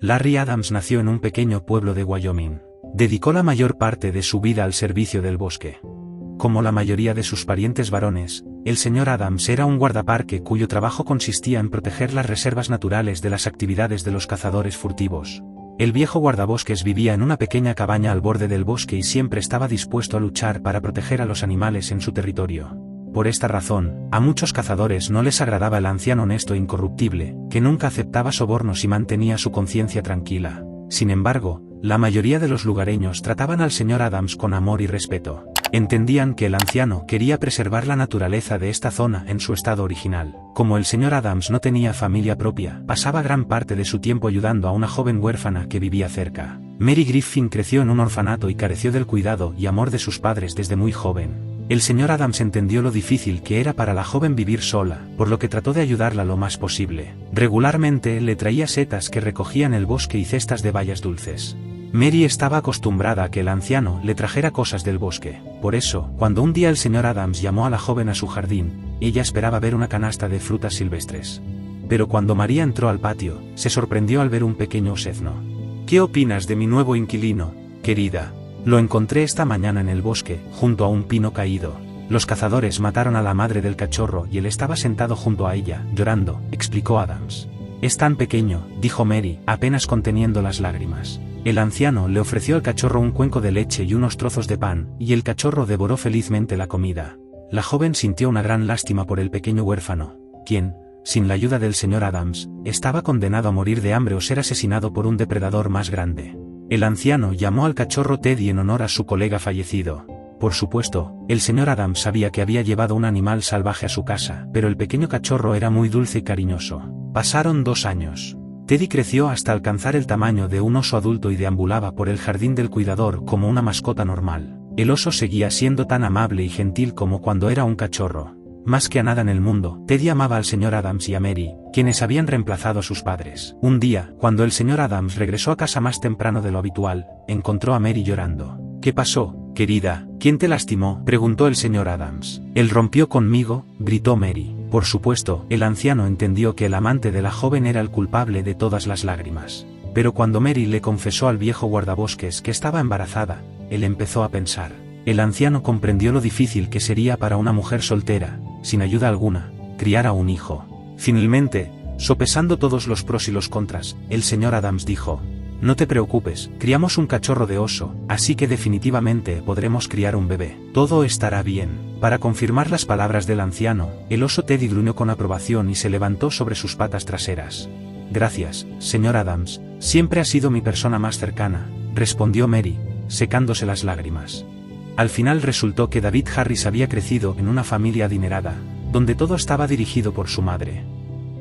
Larry Adams nació en un pequeño pueblo de Wyoming. Dedicó la mayor parte de su vida al servicio del bosque. Como la mayoría de sus parientes varones, el señor Adams era un guardaparque cuyo trabajo consistía en proteger las reservas naturales de las actividades de los cazadores furtivos. El viejo guardabosques vivía en una pequeña cabaña al borde del bosque y siempre estaba dispuesto a luchar para proteger a los animales en su territorio. Por esta razón, a muchos cazadores no les agradaba el anciano honesto e incorruptible, que nunca aceptaba sobornos y mantenía su conciencia tranquila. Sin embargo, la mayoría de los lugareños trataban al señor Adams con amor y respeto. Entendían que el anciano quería preservar la naturaleza de esta zona en su estado original. Como el señor Adams no tenía familia propia, pasaba gran parte de su tiempo ayudando a una joven huérfana que vivía cerca. Mary Griffin creció en un orfanato y careció del cuidado y amor de sus padres desde muy joven. El señor Adams entendió lo difícil que era para la joven vivir sola, por lo que trató de ayudarla lo más posible. Regularmente le traía setas que recogía en el bosque y cestas de bayas dulces. Mary estaba acostumbrada a que el anciano le trajera cosas del bosque. Por eso, cuando un día el señor Adams llamó a la joven a su jardín, ella esperaba ver una canasta de frutas silvestres. Pero cuando María entró al patio, se sorprendió al ver un pequeño osezno. ¿Qué opinas de mi nuevo inquilino, querida? Lo encontré esta mañana en el bosque, junto a un pino caído. Los cazadores mataron a la madre del cachorro y él estaba sentado junto a ella, llorando, explicó Adams. Es tan pequeño, dijo Mary, apenas conteniendo las lágrimas. El anciano le ofreció al cachorro un cuenco de leche y unos trozos de pan, y el cachorro devoró felizmente la comida. La joven sintió una gran lástima por el pequeño huérfano, quien, sin la ayuda del señor Adams, estaba condenado a morir de hambre o ser asesinado por un depredador más grande. El anciano llamó al cachorro Teddy en honor a su colega fallecido. Por supuesto, el señor Adams sabía que había llevado un animal salvaje a su casa, pero el pequeño cachorro era muy dulce y cariñoso. Pasaron 2 años. Teddy creció hasta alcanzar el tamaño de un oso adulto y deambulaba por el jardín del cuidador como una mascota normal. El oso seguía siendo tan amable y gentil como cuando era un cachorro. Más que a nada en el mundo, Teddy amaba al señor Adams y a Mary, quienes habían reemplazado a sus padres. Un día, cuando el señor Adams regresó a casa más temprano de lo habitual, encontró a Mary llorando. ¿Qué pasó, querida? ¿Quién te lastimó?, preguntó el señor Adams. Él rompió conmigo, gritó Mary. Por supuesto, el anciano entendió que el amante de la joven era el culpable de todas las lágrimas. Pero cuando Mary le confesó al viejo guardabosques que estaba embarazada, él empezó a pensar. El anciano comprendió lo difícil que sería para una mujer soltera, sin ayuda alguna, criar a un hijo. Finalmente, sopesando todos los pros y los contras, el señor Adams dijo: no te preocupes, criamos un cachorro de oso, así que definitivamente podremos criar un bebé. Todo estará bien. Para confirmar las palabras del anciano, el oso Teddy gruñó con aprobación y se levantó sobre sus patas traseras. Gracias, señor Adams, siempre ha sido mi persona más cercana, respondió Mary, secándose las lágrimas. Al final resultó que David Harris había crecido en una familia adinerada, donde todo estaba dirigido por su madre.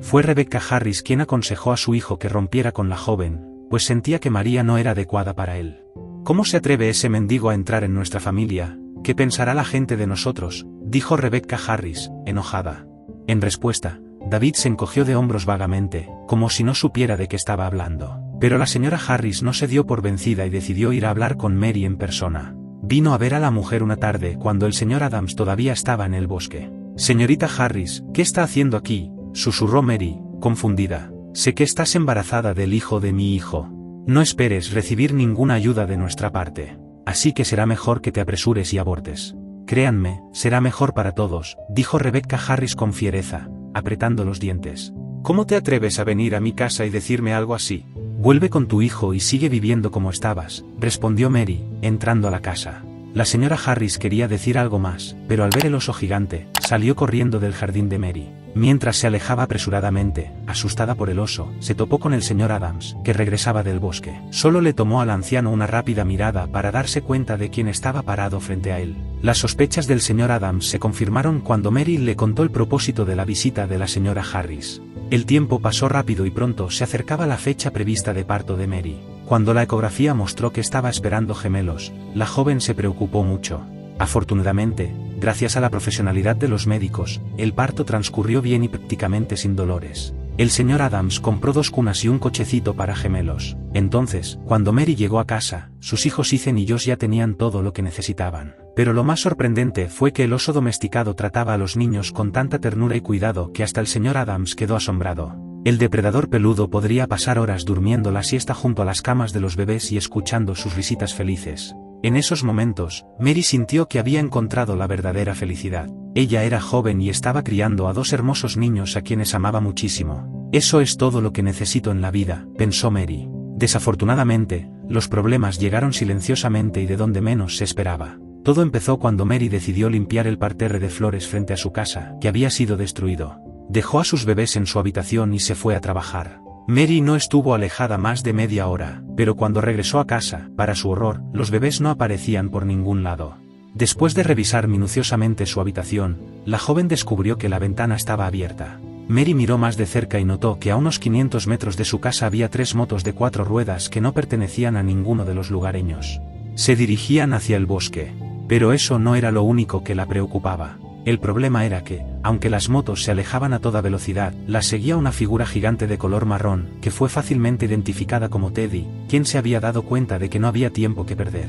Fue Rebecca Harris quien aconsejó a su hijo que rompiera con la joven, pues sentía que María no era adecuada para él. ¿Cómo se atreve ese mendigo a entrar en nuestra familia? ¿Qué pensará la gente de nosotros?, dijo Rebecca Harris, enojada. En respuesta, David se encogió de hombros vagamente, como si no supiera de qué estaba hablando. Pero la señora Harris no se dio por vencida y decidió ir a hablar con Mary en persona. Vino a ver a la mujer una tarde cuando el señor Adams todavía estaba en el bosque. Señorita Harris, ¿qué está haciendo aquí?, susurró Mary, confundida. Sé que estás embarazada del hijo de mi hijo. No esperes recibir ninguna ayuda de nuestra parte. Así que será mejor que te apresures y abortes. Créanme, será mejor para todos, dijo Rebecca Harris con fiereza, apretando los dientes. ¿Cómo te atreves a venir a mi casa y decirme algo así? Vuelve con tu hijo y sigue viviendo como estabas, respondió Mary, entrando a la casa. La señora Harris quería decir algo más, pero al ver el oso gigante, salió corriendo del jardín de Mary. Mientras se alejaba apresuradamente, asustada por el oso, se topó con el señor Adams, que regresaba del bosque. Solo le tomó al anciano una rápida mirada para darse cuenta de quién estaba parado frente a él. Las sospechas del señor Adams se confirmaron cuando Mary le contó el propósito de la visita de la señora Harris. El tiempo pasó rápido y pronto se acercaba la fecha prevista de parto de Mary. Cuando la ecografía mostró que estaba esperando gemelos, la joven se preocupó mucho. Afortunadamente, gracias a la profesionalidad de los médicos, el parto transcurrió bien y prácticamente sin dolores. El señor Adams compró 2 cunas y un cochecito para gemelos. Entonces, cuando Mary llegó a casa, sus hijos Ethan y Josh ya tenían todo lo que necesitaban. Pero lo más sorprendente fue que el oso domesticado trataba a los niños con tanta ternura y cuidado que hasta el señor Adams quedó asombrado. El depredador peludo podría pasar horas durmiendo la siesta junto a las camas de los bebés y escuchando sus risitas felices. En esos momentos, Mary sintió que había encontrado la verdadera felicidad. Ella era joven y estaba criando a 2 hermosos niños a quienes amaba muchísimo. Eso es todo lo que necesito en la vida, pensó Mary. Desafortunadamente, los problemas llegaron silenciosamente y de donde menos se esperaba. Todo empezó cuando Mary decidió limpiar el parterre de flores frente a su casa, que había sido destruido. Dejó a sus bebés en su habitación y se fue a trabajar. Mary no estuvo alejada más de media hora, pero cuando regresó a casa, para su horror, los bebés no aparecían por ningún lado. Después de revisar minuciosamente su habitación, la joven descubrió que la ventana estaba abierta. Mary miró más de cerca y notó que a unos 500 metros de su casa había 3 motos de 4 ruedas que no pertenecían a ninguno de los lugareños. Se dirigían hacia el bosque. Pero eso no era lo único que la preocupaba. El problema era que, aunque las motos se alejaban a toda velocidad, las seguía una figura gigante de color marrón, que fue fácilmente identificada como Teddy, quien se había dado cuenta de que no había tiempo que perder.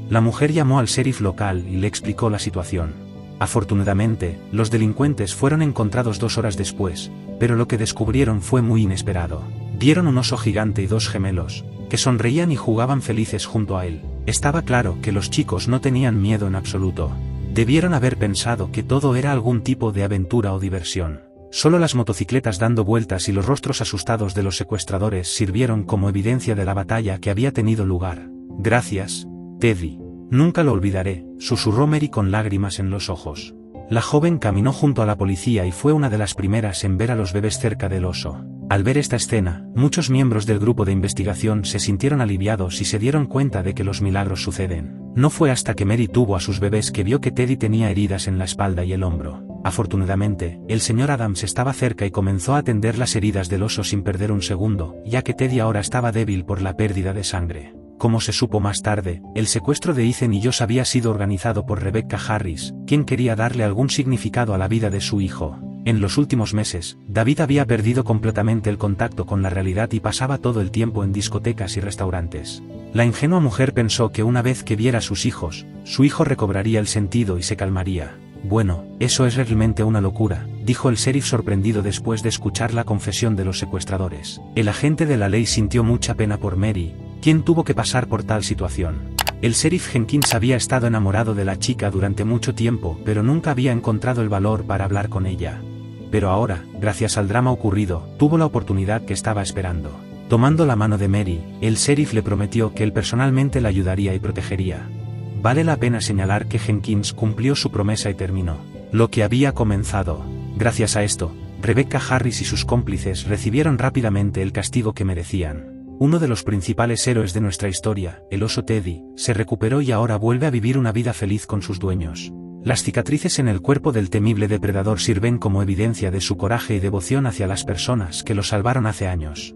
La mujer llamó al sheriff local y le explicó la situación. Afortunadamente, los delincuentes fueron encontrados 2 horas después, pero lo que descubrieron fue muy inesperado. Vieron un oso gigante y 2 gemelos, que sonreían y jugaban felices junto a él. Estaba claro que los chicos no tenían miedo en absoluto. Debieron haber pensado que todo era algún tipo de aventura o diversión. Solo las motocicletas dando vueltas y los rostros asustados de los secuestradores sirvieron como evidencia de la batalla que había tenido lugar. Gracias, Teddy. Nunca lo olvidaré, susurró Mary con lágrimas en los ojos. La joven caminó junto a la policía y fue una de las primeras en ver a los bebés cerca del oso. Al ver esta escena, muchos miembros del grupo de investigación se sintieron aliviados y se dieron cuenta de que los milagros suceden. No fue hasta que Mary tuvo a sus bebés que vio que Teddy tenía heridas en la espalda y el hombro. Afortunadamente, el señor Adams estaba cerca y comenzó a atender las heridas del oso sin perder un segundo, ya que Teddy ahora estaba débil por la pérdida de sangre. Como se supo más tarde, el secuestro de Ethan y Josh había sido organizado por Rebecca Harris, quien quería darle algún significado a la vida de su hijo. En los últimos meses, David había perdido completamente el contacto con la realidad y pasaba todo el tiempo en discotecas y restaurantes. La ingenua mujer pensó que una vez que viera a sus hijos, su hijo recobraría el sentido y se calmaría. Bueno, eso es realmente una locura, dijo el sheriff sorprendido después de escuchar la confesión de los secuestradores. El agente de la ley sintió mucha pena por Mary, quien tuvo que pasar por tal situación. El sheriff Jenkins había estado enamorado de la chica durante mucho tiempo, pero nunca había encontrado el valor para hablar con ella. Pero ahora, gracias al drama ocurrido, tuvo la oportunidad que estaba esperando. Tomando la mano de Mary, el sheriff le prometió que él personalmente la ayudaría y protegería. Vale la pena señalar que Jenkins cumplió su promesa y terminó lo que había comenzado. Gracias a esto, Rebecca Harris y sus cómplices recibieron rápidamente el castigo que merecían. Uno de los principales héroes de nuestra historia, el oso Teddy, se recuperó y ahora vuelve a vivir una vida feliz con sus dueños. Las cicatrices en el cuerpo del temible depredador sirven como evidencia de su coraje y devoción hacia las personas que lo salvaron hace años.